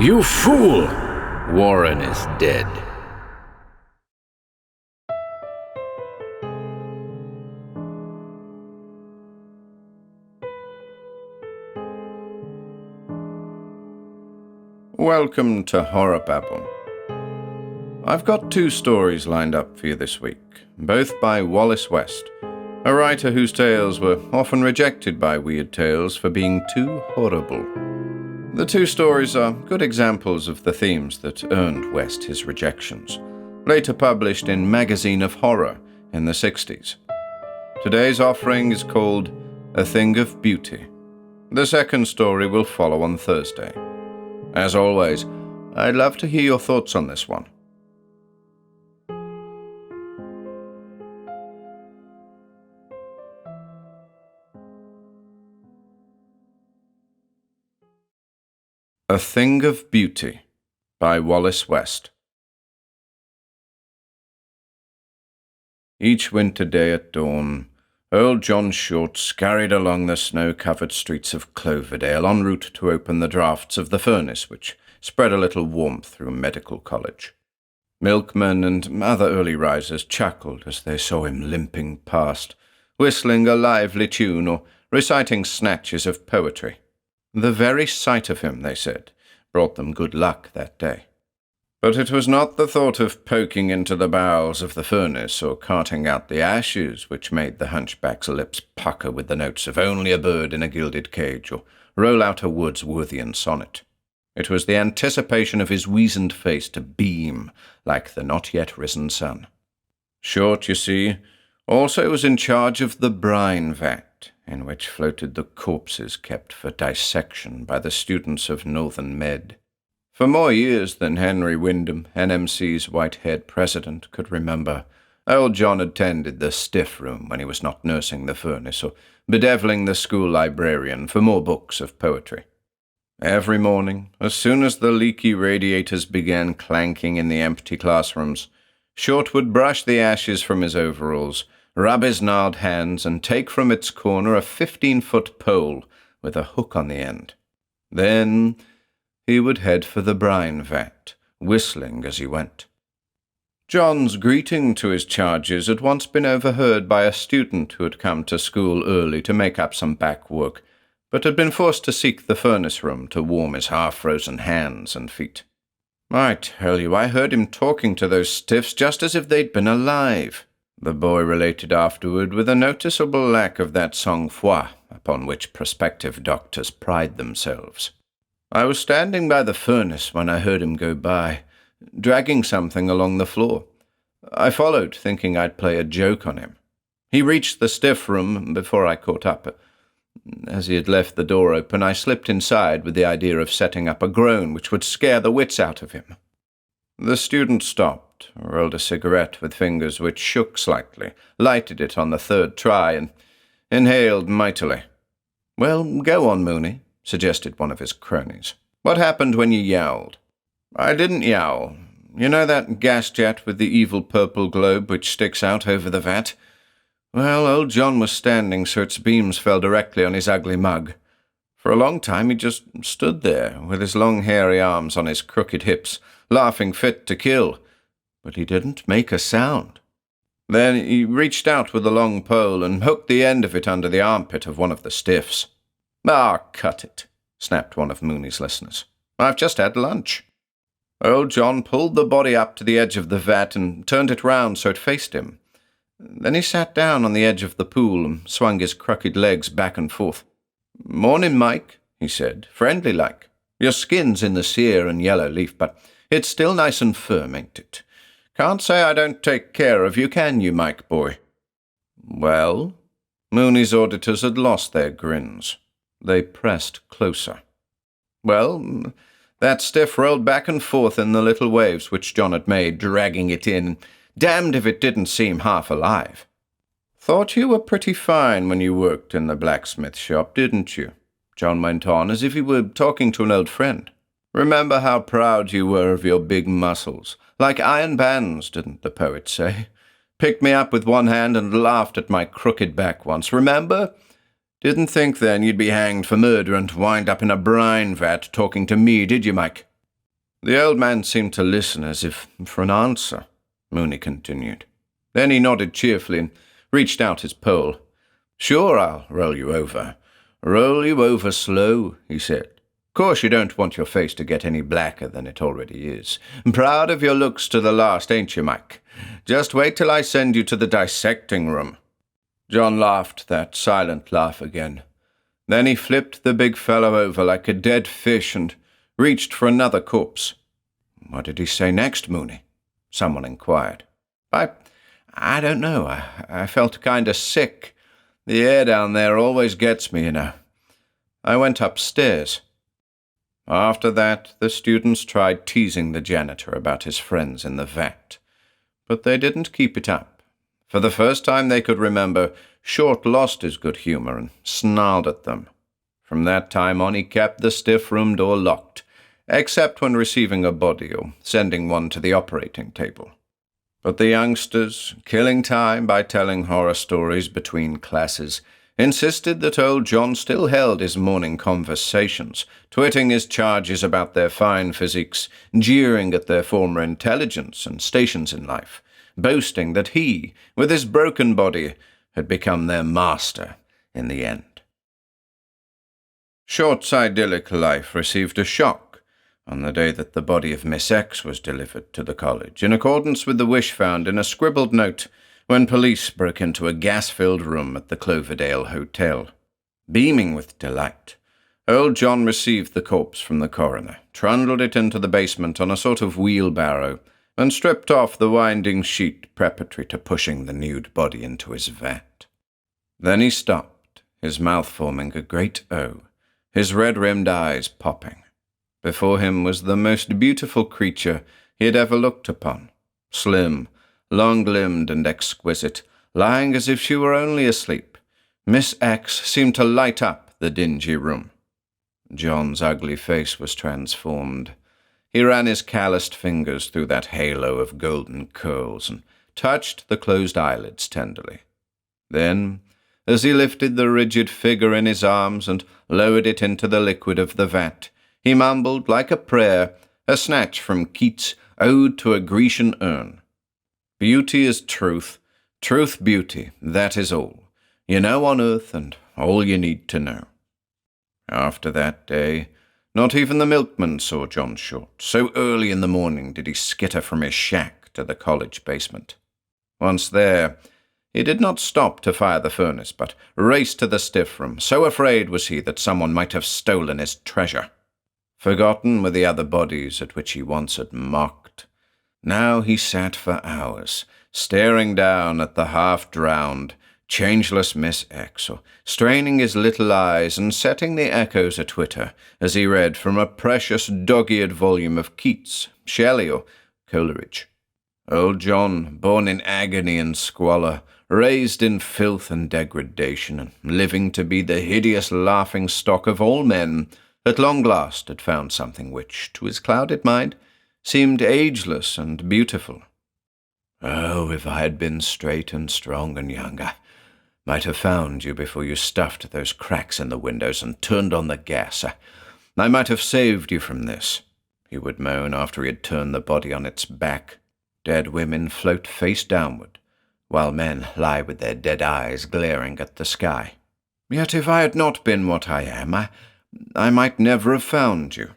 You fool! Warren is dead. Welcome to HorrorBabble. I've got 2 stories lined up for you this week, both by Wallace West, a writer whose tales were often rejected by Weird Tales for being too horrible. The 2 stories are good examples of the themes that earned West his rejections, later published in Magazine of Horror in the 60s. Today's offering is called A Thing of Beauty. The second story will follow on Thursday. As always, I'd love to hear your thoughts on this one. A Thing of Beauty by Wallace West. Each winter day at dawn, old John Short scurried along the snow-covered streets of Cloverdale en route to open the draughts of the furnace which spread a little warmth through Medical College. Milkmen and other early risers chuckled as they saw him limping past, whistling a lively tune or reciting snatches of poetry. The very sight of him, they said, brought them good luck that day. But it was not the thought of poking into the bowels of the furnace or carting out the ashes which made the hunchback's lips pucker with the notes of only a bird in a gilded cage or roll out a Wordsworthian sonnet. It was the anticipation of his weazened face to beam like the not-yet-risen sun. Short, you see, also was in charge of the brine vat, in which floated the corpses kept for dissection by the students of Northern Med. For more years than Henry Wyndham, NMC's white-haired president, could remember, old John attended the stiff room when he was not nursing the furnace or bedeviling the school librarian for more books of poetry. Every morning, as soon as the leaky radiators began clanking in the empty classrooms, Short would brush the ashes from his overalls, rub his gnarled hands, and take from its corner a 15-foot pole with a hook on the end. Then he would head for the brine vat, whistling as he went. John's greeting to his charges had once been overheard by a student who had come to school early to make up some back work, but had been forced to seek the furnace room to warm his half-frozen hands and feet. I tell you, I heard him talking to those stiffs just as if they'd been alive, the boy related afterward with a noticeable lack of that sang-froid upon which prospective doctors pride themselves. I was standing by the furnace when I heard him go by, dragging something along the floor. I followed, thinking I'd play a joke on him. He reached the stiff room before I caught up. As he had left the door open, I slipped inside with the idea of setting up a groan which would scare the wits out of him. The student stopped, rolled a cigarette with fingers which shook slightly, lighted it on the 3rd try, and inhaled mightily. "Well, go on, Mooney," suggested one of his cronies. "What happened when you yowled?" "I didn't yowl. You know that gas jet with the evil purple globe which sticks out over the vat? Well, old John was standing so its beams fell directly on his ugly mug. For a long time he just stood there, with his long hairy arms on his crooked hips, laughing fit to kill. But he didn't make a sound. Then he reached out with the long pole and hooked the end of it under the armpit of one of the stiffs." "Ah, cut it," snapped one of Mooney's listeners. "I've just had lunch." Old John pulled the body up to the edge of the vat and turned it round so it faced him. Then he sat down on the edge of the pool and swung his crooked legs back and forth. "Morning, Mike," he said, friendly-like. "Your skin's in the sere and yellow leaf, but it's still nice and firm, ain't it? Can't say I don't take care of you, can you, Mike boy?" "Well?" Mooney's auditors had lost their grins. They pressed closer. "Well, that stiff rolled back and forth in the little waves which John had made, dragging it in. Damned if it didn't seem half alive." "Thought you were pretty fine when you worked in the blacksmith shop, didn't you?" John went on, as if he were talking to an old friend. "Remember how proud you were of your big muscles? Like iron bands, didn't the poet say? Picked me up with one hand and laughed at my crooked back once, remember? Didn't think then you'd be hanged for murder and wind up in a brine vat talking to me, did you, Mike?" The old man seemed to listen as if for an answer, Mooney continued. Then he nodded cheerfully and reached out his pole. Sure, I'll roll you over. Roll you over slow, he said. Course you don't want your face to get any blacker than it already is. Proud of your looks to the last, ain't you, Mike? Just wait till I send you to the dissecting room. John laughed that silent laugh again. Then he flipped the big fellow over like a dead fish and reached for another corpse. What did he say next, Mooney? Someone inquired. I don't know. I felt kind of sick. The air down there always gets me, you know. I went upstairs. After that, the students tried teasing the janitor about his friends in the vat. But they didn't keep it up. For the first time they could remember, Short lost his good humor and snarled at them. From that time on, he kept the stiff room door locked, except when receiving a body or sending one to the operating table. But the youngsters, killing time by telling horror stories between classes, insisted that old John still held his morning conversations, twitting his charges about their fine physiques, jeering at their former intelligence and stations in life, boasting that he, with his broken body, had become their master in the end. Short's idyllic life received a shock on the day that the body of Miss X was delivered to the college, in accordance with the wish found in a scribbled note when police broke into a gas-filled room at the Cloverdale Hotel. Beaming with delight, old John received the corpse from the coroner, trundled it into the basement on a sort of wheelbarrow, and stripped off the winding sheet preparatory to pushing the nude body into his vat. Then he stopped, his mouth forming a great O, his red-rimmed eyes popping. Before him was the most beautiful creature he had ever looked upon, slim, long-limbed and exquisite, lying as if she were only asleep. Miss X seemed to light up the dingy room. John's ugly face was transformed. He ran his calloused fingers through that halo of golden curls and touched the closed eyelids tenderly. Then, as he lifted the rigid figure in his arms and lowered it into the liquid of the vat, he mumbled like a prayer, a snatch from Keats' Ode to a Grecian Urn. Beauty is truth, truth beauty, that is all. You know on earth and all you need to know. After that day, not even the milkman saw John Short. So early in the morning did he skitter from his shack to the college basement. Once there, he did not stop to fire the furnace, but raced to the stiff room. So afraid was he that someone might have stolen his treasure. Forgotten were the other bodies at which he once had mocked. Now he sat for hours, staring down at the half-drowned, changeless Miss X, or straining his little eyes and setting the echoes a-twitter as he read from a precious dog-eared volume of Keats, Shelley, or Coleridge. Old John, born in agony and squalor, raised in filth and degradation, and living to be the hideous laughing-stock of all men, at long last had found something which, to his clouded mind, seemed ageless and beautiful. Oh, if I had been straight and strong and young, I might have found you before you stuffed those cracks in the windows and turned on the gas. I might have saved you from this, he would moan after he had turned the body on its back. Dead women float face downward, while men lie with their dead eyes glaring at the sky. Yet if I had not been what I am, I might never have found you.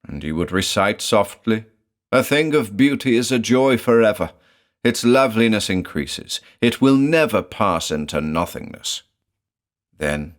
And he would recite softly, "A thing of beauty is a joy forever. Its loveliness increases. It will never pass into nothingness." Then,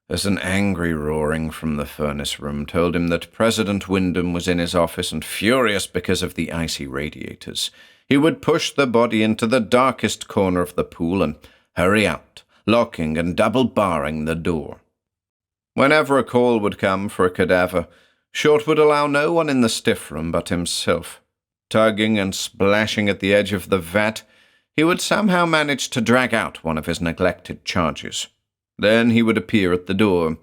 as an angry roaring from the furnace room told him that President Wyndham was in his office and furious because of the icy radiators, he would push the body into the darkest corner of the pool and hurry out, locking and double-barring the door. Whenever a call would come for a cadaver, Short would allow no one in the stiff room but himself. Tugging and splashing at the edge of the vat, he would somehow manage to drag out one of his neglected charges. Then he would appear at the door,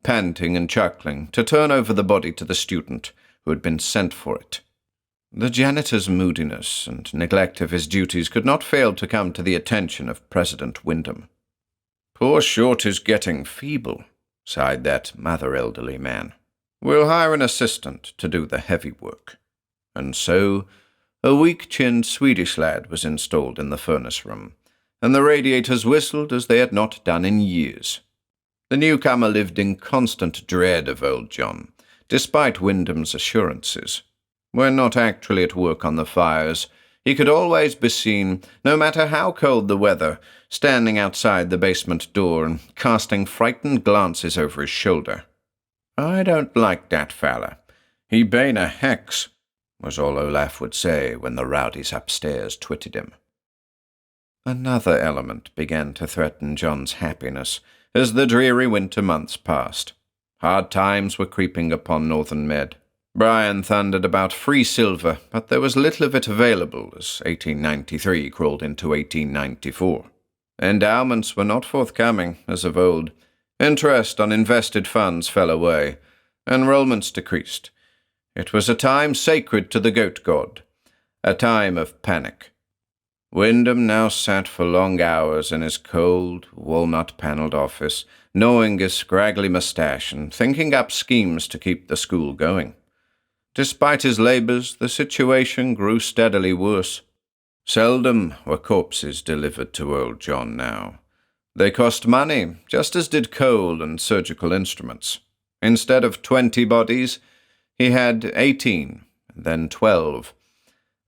panting and chuckling, to turn over the body to the student who had been sent for it. The janitor's moodiness and neglect of his duties could not fail to come to the attention of President Wyndham. "Poor Short is getting feeble," sighed that rather elderly man. "We'll hire an assistant to do the heavy work." And so a weak-chinned Swedish lad was installed in the furnace room, and the radiators whistled as they had not done in years. The newcomer lived in constant dread of old John, despite Wyndham's assurances. When not actually at work on the fires, he could always be seen, no matter how cold the weather, standing outside the basement door and casting frightened glances over his shoulder. "I don't like that fella. He bane a hex," was all Olaf would say when the rowdies upstairs twitted him. Another element began to threaten John's happiness as the dreary winter months passed. Hard times were creeping upon Northern Med. Brine thundered about free silver, but there was little of it available as 1893 crawled into 1894. Endowments were not forthcoming, as of old. Interest on invested funds fell away. Enrollments decreased. It was a time sacred to the goat god, a time of panic. Wyndham now sat for long hours in his cold, walnut-panelled office, gnawing his scraggly moustache and thinking up schemes to keep the school going. Despite his labours, the situation grew steadily worse. Seldom were corpses delivered to old John now. They cost money, just as did coal and surgical instruments. Instead of 20 bodies, he had 18, then 12,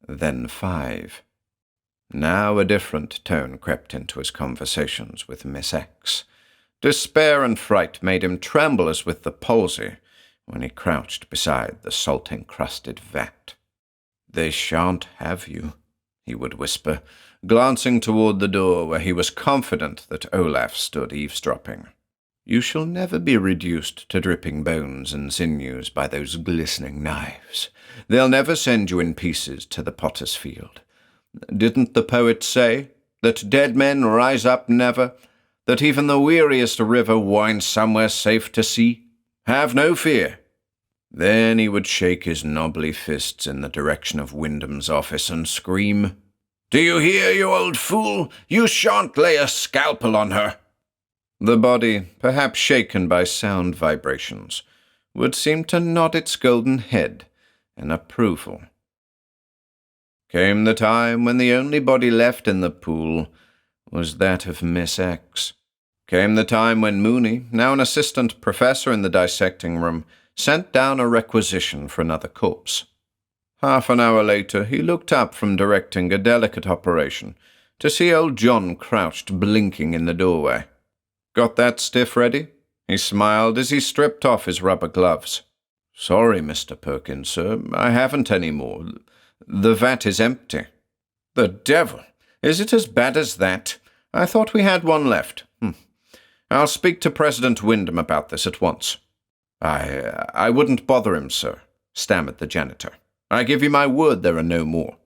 then 5. Now a different tone crept into his conversations with Miss X. Despair and fright made him tremble as with the palsy when he crouched beside the salt-encrusted vat. "They shan't have you," he would whisper, glancing toward the door where he was confident that Olaf stood eavesdropping. "You shall never be reduced to dripping bones and sinews by those glistening knives. They'll never send you in pieces to the potter's field. Didn't the poet say that dead men rise up never, that even the weariest river winds somewhere safe to sea? Have no fear." Then he would shake his knobbly fists in the direction of Wyndham's office and scream, "Do you hear, you old fool? You shan't lay a scalpel on her." The body, perhaps shaken by sound vibrations, would seem to nod its golden head in approval. Came the time when the only body left in the pool was that of Miss X. Came the time when Mooney, now an assistant professor in the dissecting room, sent down a requisition for another corpse. Half an hour later, he looked up from directing a delicate operation to see old John crouched blinking in the doorway. "Got that stiff ready?" He smiled as he stripped off his rubber gloves. "Sorry, Mr. Perkins, sir, I haven't any more. The vat is empty." "The devil! Is it as bad as that? I thought we had one left. I'll speak to President Wyndham about this at once." I wouldn't bother him, sir," stammered the janitor. "I give you my word there are no more."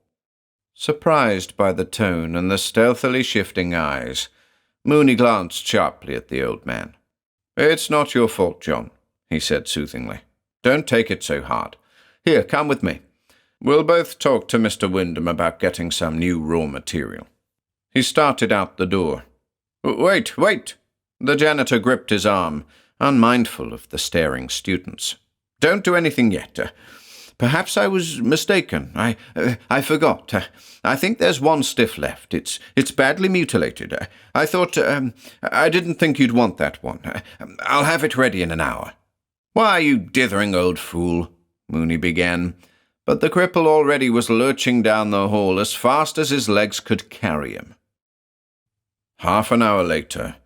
Surprised by the tone and the stealthily shifting eyes, Mooney glanced sharply at the old man. "It's not your fault, John," he said soothingly. "Don't take it so hard. Here, come with me. We'll both talk to Mr. Wyndham about getting some new raw material." He started out the door. Wait! The janitor gripped his arm, unmindful of the staring students. "Don't do anything yet. Perhaps I was mistaken. I forgot. I think there's one stiff left. It's badly mutilated. I thought, I didn't think you'd want that one. I'll have it ready in an hour." "Why, you dithering old fool," Mooney began, but the cripple already was lurching down the hall as fast as his legs could carry him. Half an hour later,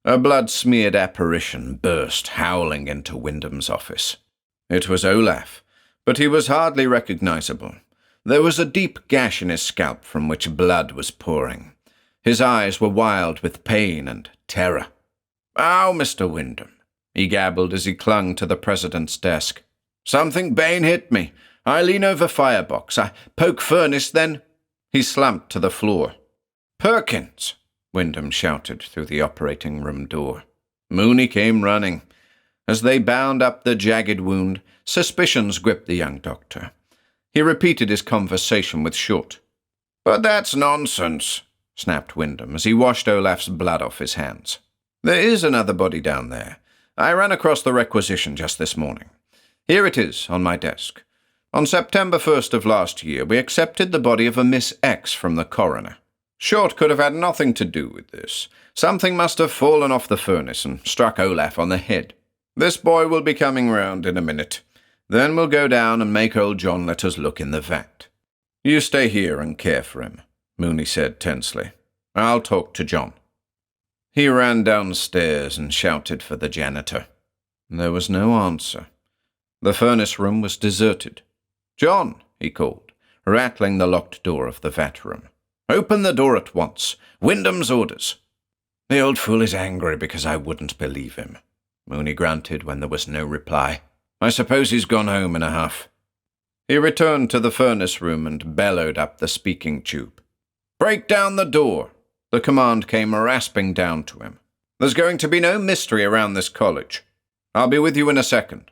a blood-smeared apparition burst howling into Wyndham's office. It was Olaf, but he was hardly recognizable. There was a deep gash in his scalp from which blood was pouring. His eyes were wild with pain and terror. "Ow, Mr. Wyndham," he gabbled as he clung to the president's desk. "Something bane hit me. I lean over firebox. I poke furnace, then—" He slumped to the floor. "Perkins!" Wyndham shouted through the operating room door. Mooney came running. As they bound up the jagged wound, suspicions gripped the young doctor. He repeated his conversation with Short. "But that's nonsense," snapped Wyndham as he washed Olaf's blood off his hands. "There is another body down there. I ran across the requisition just this morning. Here it is, on my desk. On September 1st of last year, we accepted the body of a Miss X from the coroner. Short could have had nothing to do with this. Something must have fallen off the furnace and struck Olaf on the head. This boy will be coming round in a minute. Then we'll go down and make old John let us look in the vat. You stay here and care for him, Mooney said tensely. I'll talk to John. He ran downstairs and shouted for the janitor. There was no answer. The furnace room was deserted. John, he called, rattling the locked door of the vat room. Open the door at once. Wyndham's orders. The old fool is angry because I wouldn't believe him, Mooney grunted when there was no reply. I suppose he's gone home in a huff. He returned to the furnace room and bellowed up the speaking tube. Break down the door. The command came rasping down to him. There's going to be no mystery around this college. I'll be with you in a second.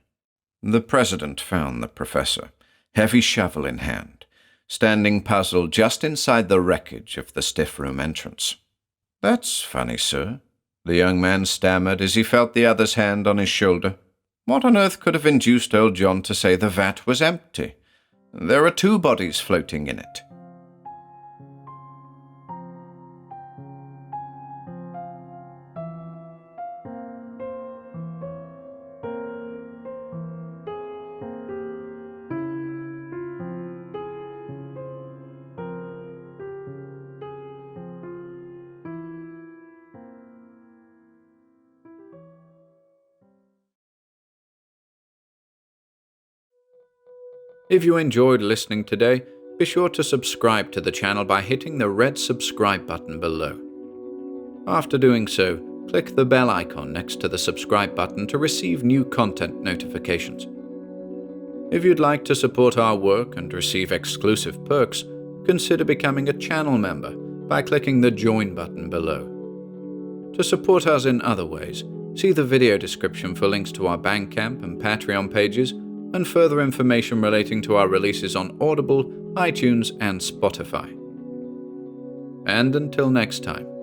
The president found the professor, heavy shovel in hand, standing puzzled just inside the wreckage of the stiff room entrance. That's funny, sir, the young man stammered as he felt the other's hand on his shoulder. What on earth could have induced old John to say the vat was empty? There are 2 bodies floating in it. If you enjoyed listening today, be sure to subscribe to the channel by hitting the red subscribe button below. After doing so, click the bell icon next to the subscribe button to receive new content notifications. If you'd like to support our work and receive exclusive perks, consider becoming a channel member by clicking the join button below. To support us in other ways, see the video description for links to our Bandcamp and Patreon pages, and further information relating to our releases on Audible, iTunes, and Spotify. And until next time.